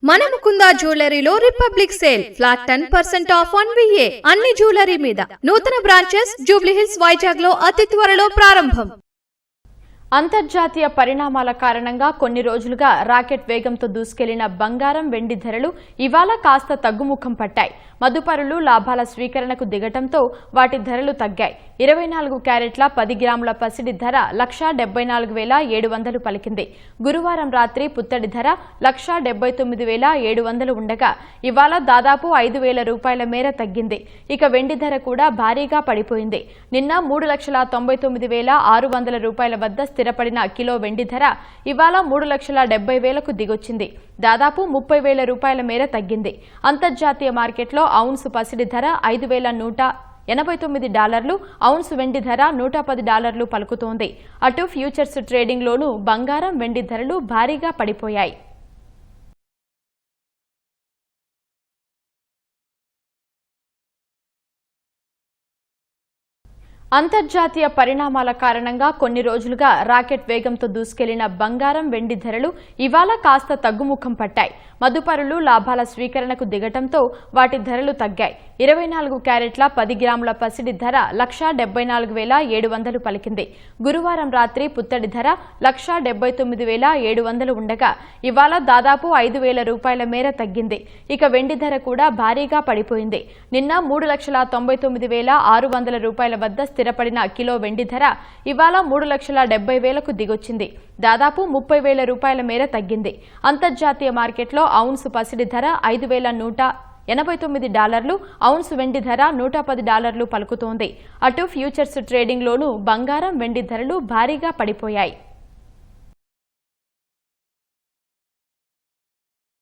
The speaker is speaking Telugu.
మన ముకుంద జ్యువెలరీలో republic sale flat 10% off on VA అన్ని జ్యువెలరీ మీద నూతన బ్రాంచెస్ జూబ్లీ హిల్స్ వైజాగ్ లో అతి త్వరలో ప్రారంభం. అంతర్జాతీయ పరిణామాల కారణంగా కొన్ని రోజులుగా రాకెట్ వేగంతో దూసుకెళ్లిన బంగారం వెండి ధరలు ఇవాళ కాస్త తగ్గుముఖం పట్టాయి. మదుపరులు లాభాల స్వీకరణకు దిగటంతో వాటి ధరలు తగ్గాయి. 24 క్యారెట్ల 10 గ్రాముల పసిడి ధర 1,74,700 పలికింది. గురువారం రాత్రి పుత్తడి ధర 1,79,700 ఉండగా ఇవాళ దాదాపు 5,000 రూపాయల మేర తగ్గింది. ఇక వెండి ధర కూడా భారీగా పడిపోయింది. నిన్న 3,99,600 రూపాయల వద్ద స్థిరపడిన కిలో వెండి ధర ఇవాళ 3,70,000కు దిగొచ్చింది. దాదాపు 30,000 రూపాయల మేర తగ్గింది. అంతర్జాతీయ మార్కెట్లో ఔన్సు పసిడి ధర $5,189, ఔన్సు వెండి ధర $110 పలుకుతోంది. అటు ఫ్యూచర్స్ ట్రేడింగ్లోనూ బంగారం వెండి ధరలు భారీగా పడిపోయాయి. అంతర్జాతీయ పరిణామాల కారణంగా కొన్ని రోజులుగా రాకెట్ వేగంతో దూసుకెళ్లిన బంగారం వెండి ధరలు ఇవాళ కాస్త తగ్గుముఖం పట్టాయి. మదుపరులు లాభాల స్వీకరణకు దిగటంతో వాటి ధరలు తగ్గాయి. 24 క్యారెట్ల 10 గ్రాముల పసిడి ధర 1,74,700 పలికింది. గురువారం రాత్రి పుత్తడి ధర 1,79,700 ఉండగా ఇవాళ దాదాపు 5,000 రూపాయల మేర తగ్గింది. ఇక వెండి ధర కూడా భారీగా పడిపోయింది. నిన్న 3,99,600 రూపాయల వద్ద స్థిరపడిన కిలో వెండి ధర ఇవాళ 3,70,000కు దిగొచ్చింది. దాదాపు 30,000 రూపాయల మేర తగ్గింది. అంతర్జాతీయ మార్కెట్లో ఔన్సు పసిడి ధర $5,189, ఔన్సు వెండి ధర $110 పలుకుతోంది. అటు ఫ్యూచర్స్ ట్రేడింగ్లోనూ బంగారం వెండి ధరలు భారీగా పడిపోయాయి.